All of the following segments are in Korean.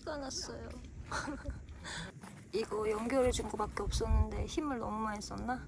피가 났어요. 이거 연결해 준 거밖에 없었는데 힘을 너무 많이 썼나?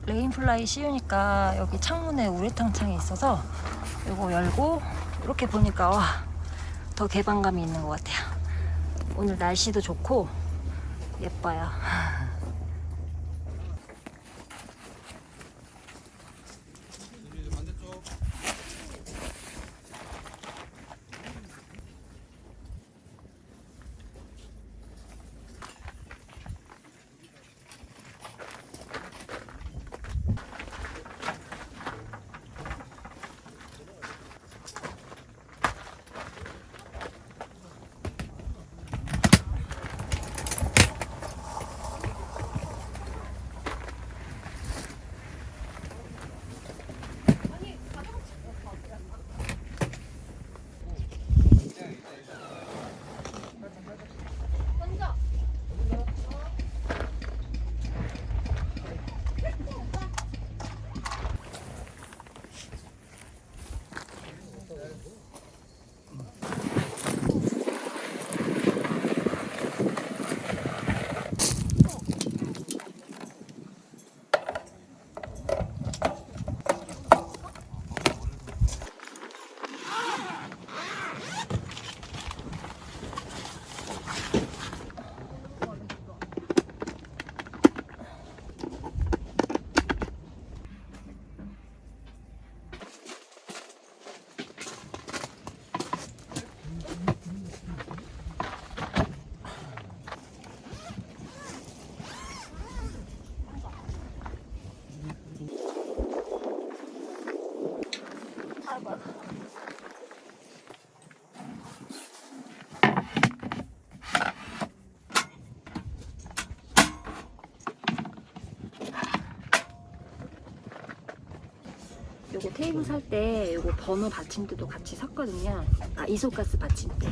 레인플라이 씌우니까 여기 창문에 우레탄 창이 있어서 이거 열고 이렇게 보니까 와, 더 개방감이 있는 것 같아요. 오늘 날씨도 좋고 예뻐요. 요거 테이블 살 때 요거 버너 받침대도 같이 샀거든요. 아, 이소가스 받침대.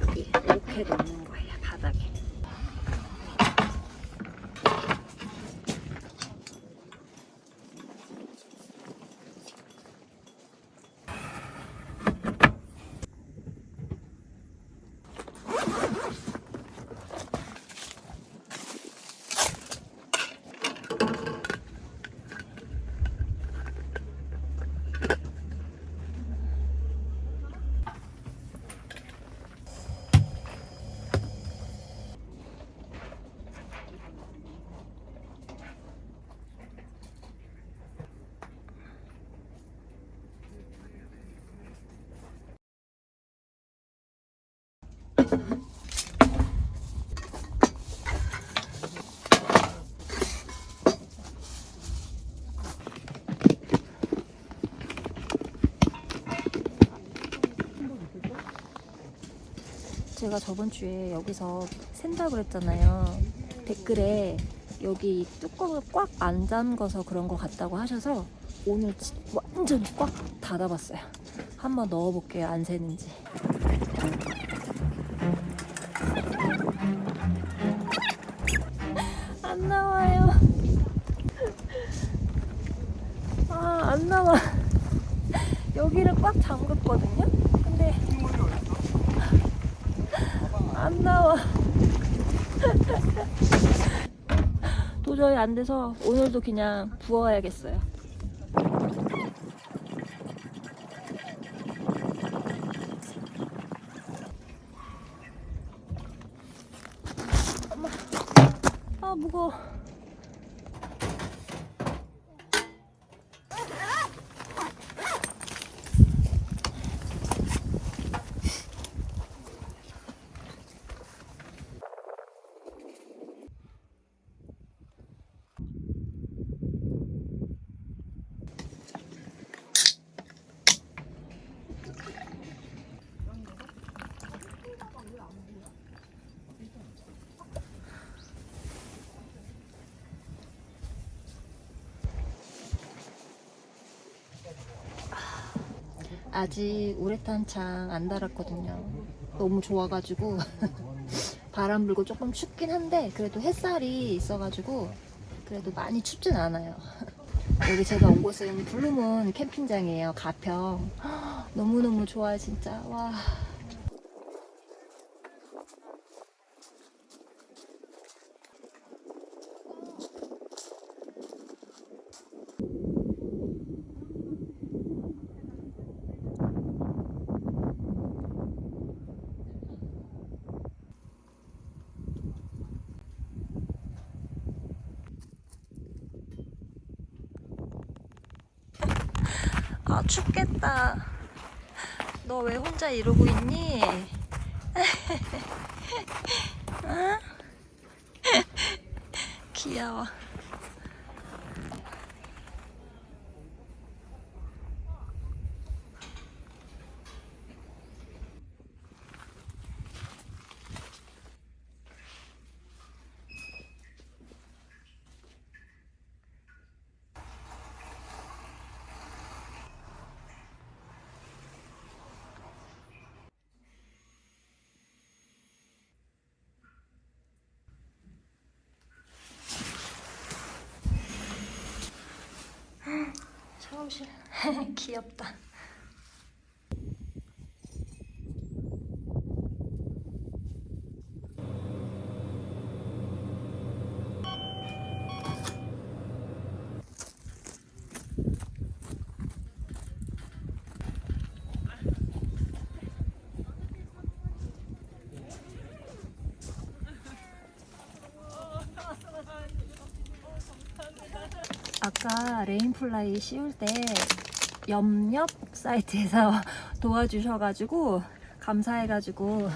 여기 이렇게 놓는 거예요, 바닥에. 제가 저번 주에 여기서 샌다고 그랬잖아요. 댓글에 여기 뚜껑을 꽉 안 잠궈서 그런 거 같다고 하셔서 오늘 완전 꽉 닫아봤어요. 한번 넣어볼게요, 안 새는지. 안 나와요. 아, 안 나와. 여기를 꽉 잠갔거든요? 근데 안 나와. 도저히 안 돼서 오늘도 그냥 부어야겠어요. 엄마. 아, 무거워. 아직 우레탄 창 안 달았거든요. 너무 좋아가지고 바람 불고 조금 춥긴 한데 그래도 햇살이 있어가지고 그래도 많이 춥진 않아요. 여기 제가 온 곳은 블루문 캠핑장이에요. 가평. 너무너무 좋아요, 진짜. 와. 아, 춥겠다. 너 왜 혼자 이러고 있니? 응? 귀여워. 샤워실. 귀엽다. 아까 레인플라이 씌울 때 옆옆 사이트에서 도와주셔가지고 감사해가지고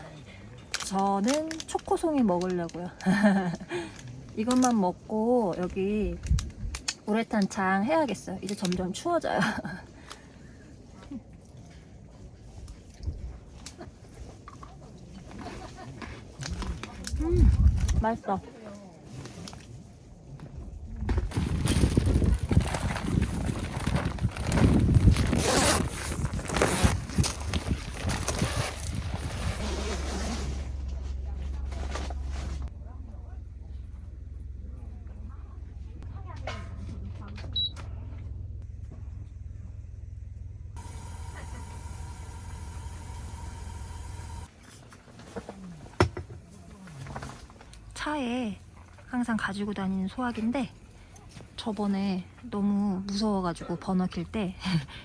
저는 초코송이 먹으려고요. 이것만 먹고 여기 우레탄 창 해야겠어요. 이제 점점 추워져요. 맛있어. 차에 항상 가지고 다니는 소화기인데 저번에 너무 무서워가지고 버너 킬 때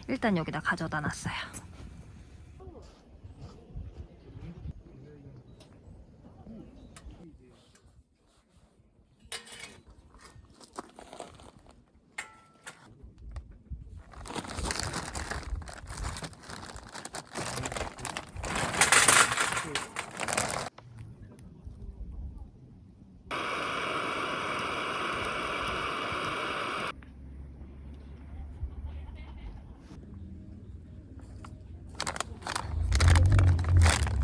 일단 여기다 가져다 놨어요.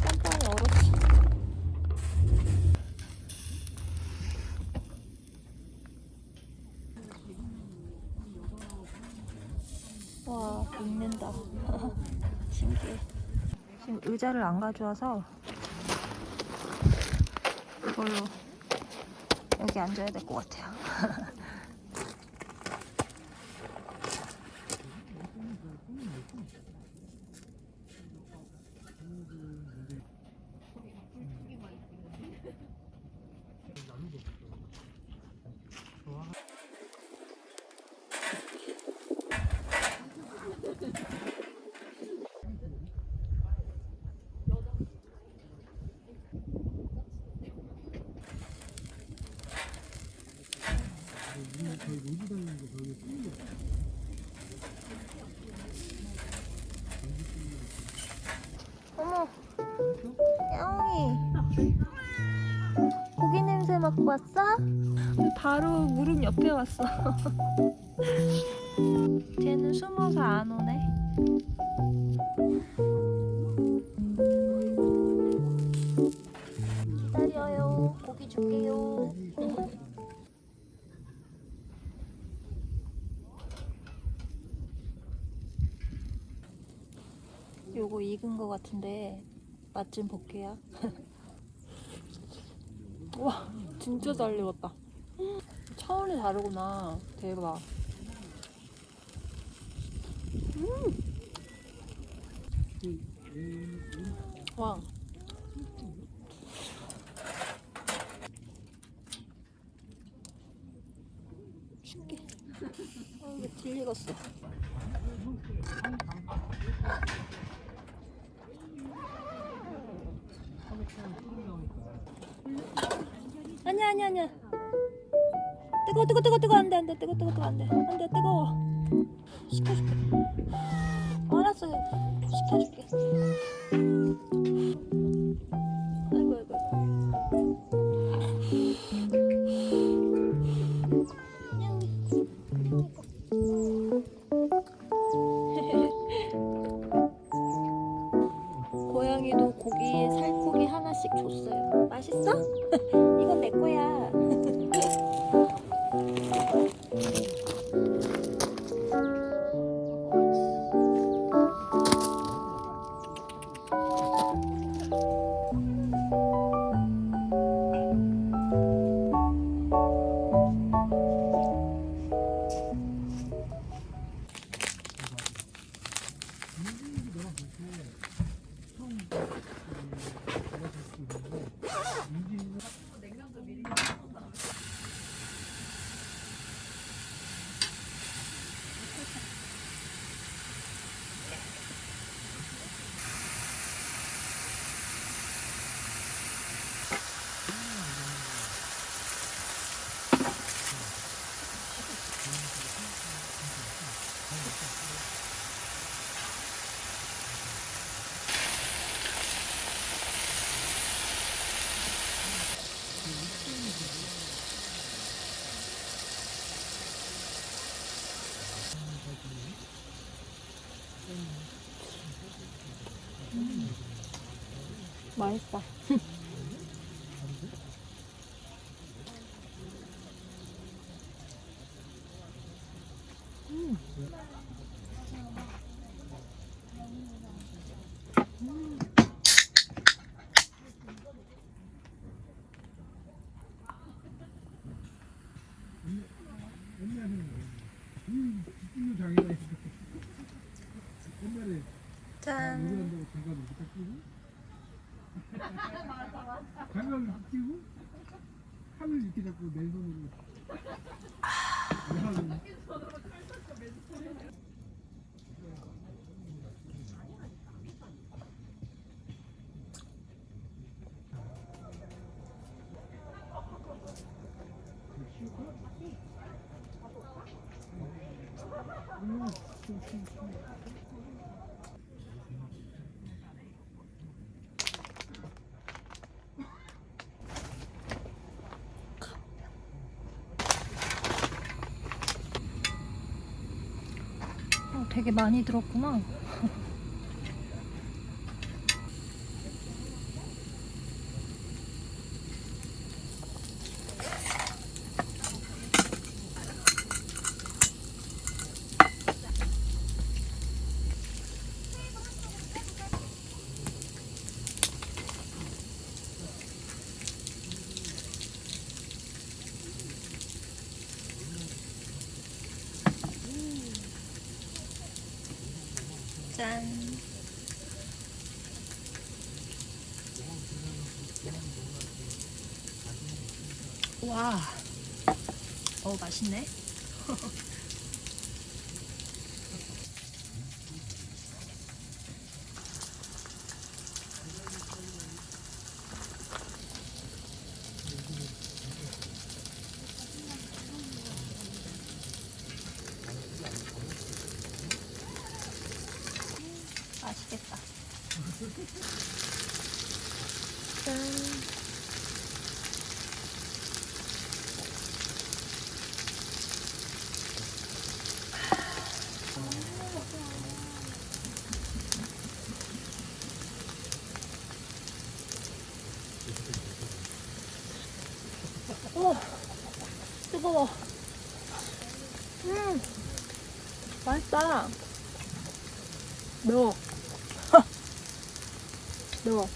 깜빡이 얼었어. 와, 읽는다. 신기해. 지금 의자를 안 가져와서 이걸로 여기 앉아야 될 것 같아요. 어머, 야옹이 고기 냄새 맡고 왔어? 바로 무릎 옆에 왔어. 쟤는 숨어서 안 오네. 기다려요. 고기 줄게요. 요거 익은 거 같은데 맛 좀 볼게요. 와, 진짜 잘 익었다. 차원이 다르구나. 대박. 와. 쉽게. 이게 딜 익었어. 아니야. 뜨거 안돼 뜨거 안돼 뜨거워. 식혀줄게. 알았어, 식혀줄게. 아이고. 고양이도 고기에 살코기 하나씩 줬어요. 맛있어? 이건 내 거야. 맛있다. 짠. 장갑을 끼고 칼을 이렇게 잡고 맨손으로. 되게 많이 들었구나. 짠. 와. 맛있네. 맛있겠다. 짠. 오, 뜨거워. 맛있다. 매워. 매워.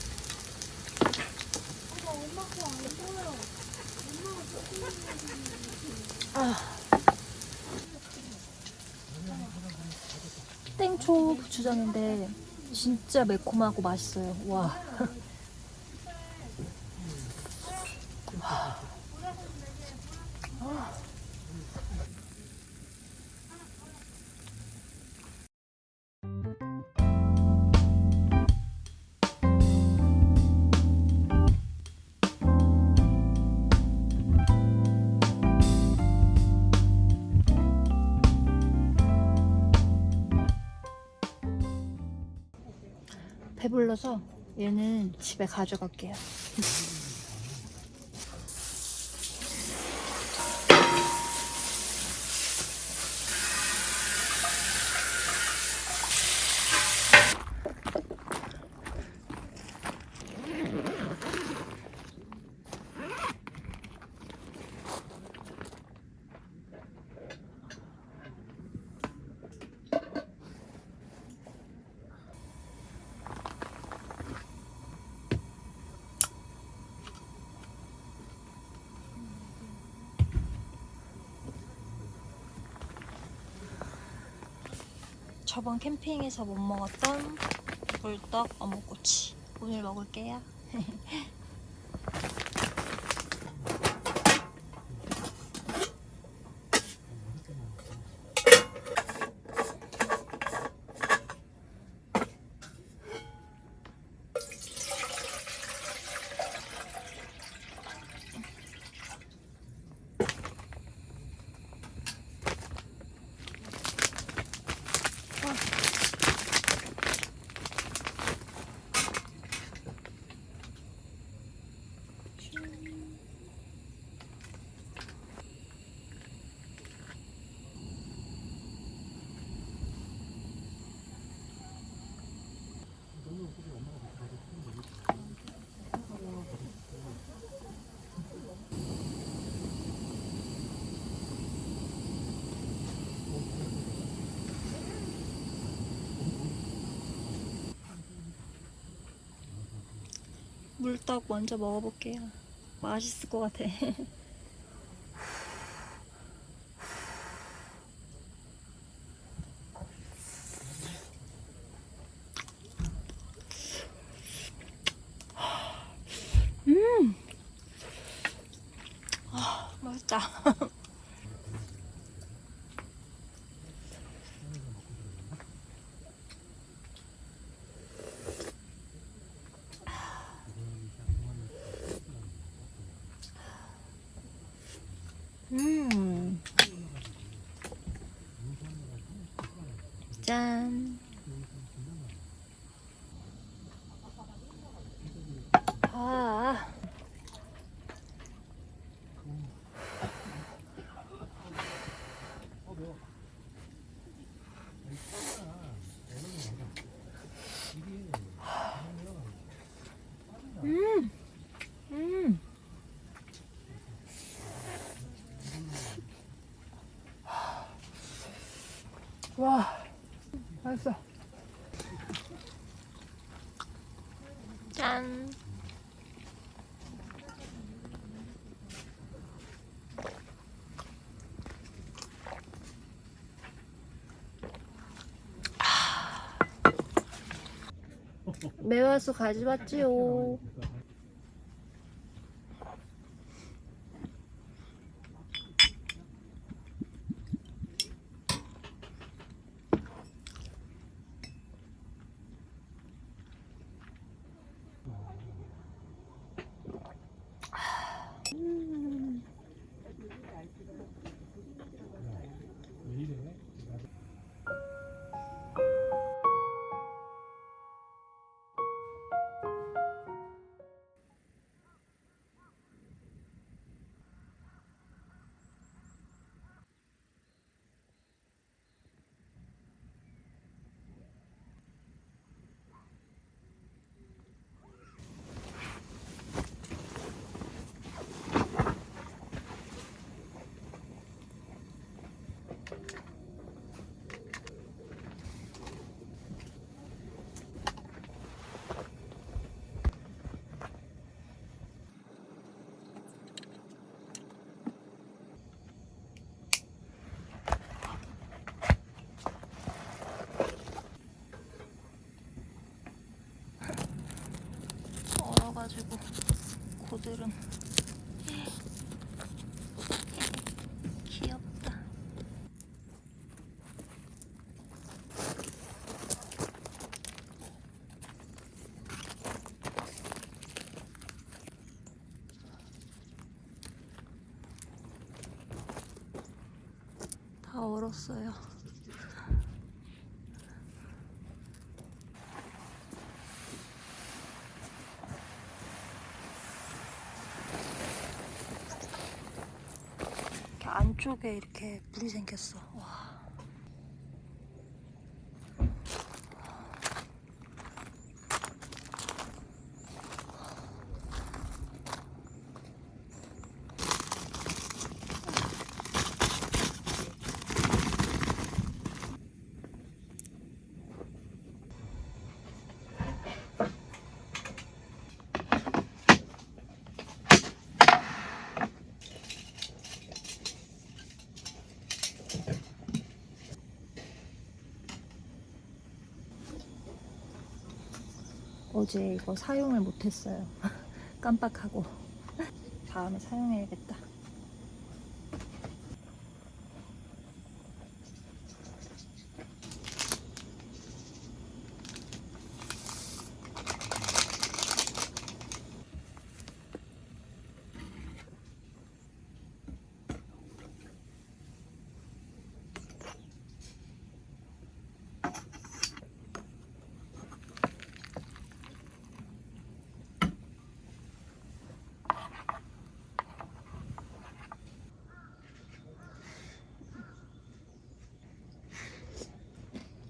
땡초 고추장인데 진짜 매콤하고 맛있어요. 와. 배불러서 얘는 집에 가져갈게요. 저번 캠핑에서 못 먹었던 물떡 어묵꼬치 오늘 먹을게요. 물떡 먼저 먹어볼게요. 맛있을 것 같아. 진짜. 짠. 아. 음. 음. 와, 맛있어. 짠. 매워서 가져왔지요. 얼어가지고 고들은 귀엽다. 다 얼었어요. 안쪽에 이렇게 물이 생겼어. 와. 어제 이거 사용을 못했어요. 깜빡하고. 다음에 사용해야겠다.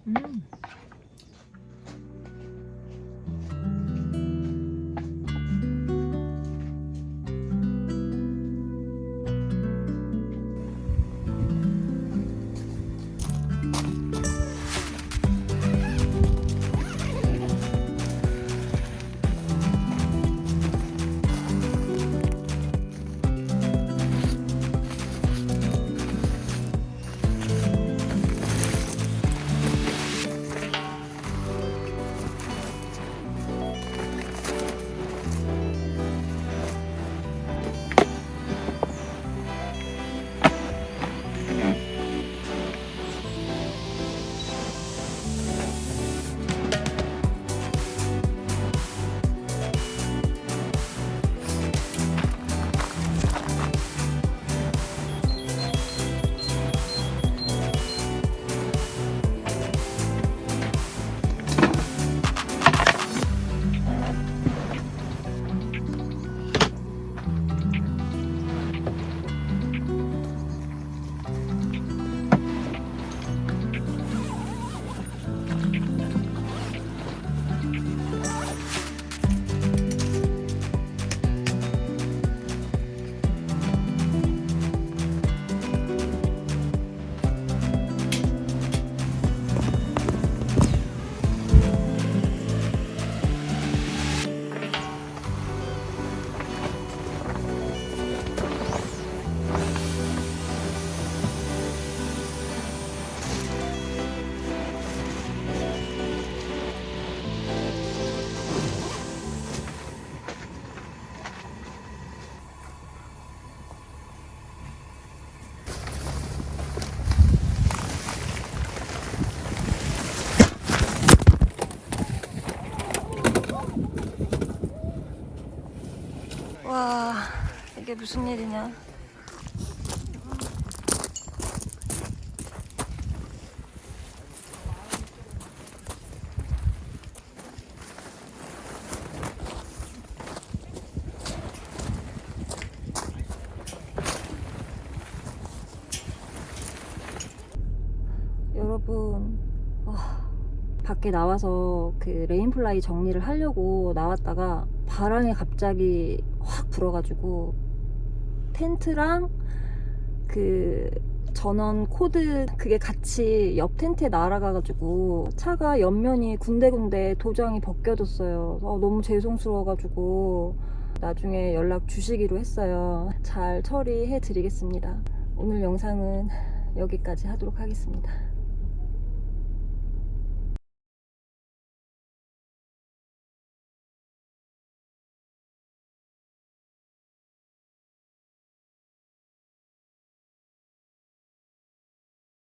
음. 이게 무슨 일이냐. 여러분, 밖에 나와서 그 레인플라이 정리를 하려고 나왔다가 바람이 갑자기 확 불어가지고 텐트랑 그 전원 코드 그게 같이 옆 텐트에 날아가가지고 차가 옆면이 군데군데 도장이 벗겨졌어요. 너무 죄송스러워가지고 나중에 연락 주시기로 했어요. 잘 처리해 드리겠습니다. 오늘 영상은 여기까지 하도록 하겠습니다.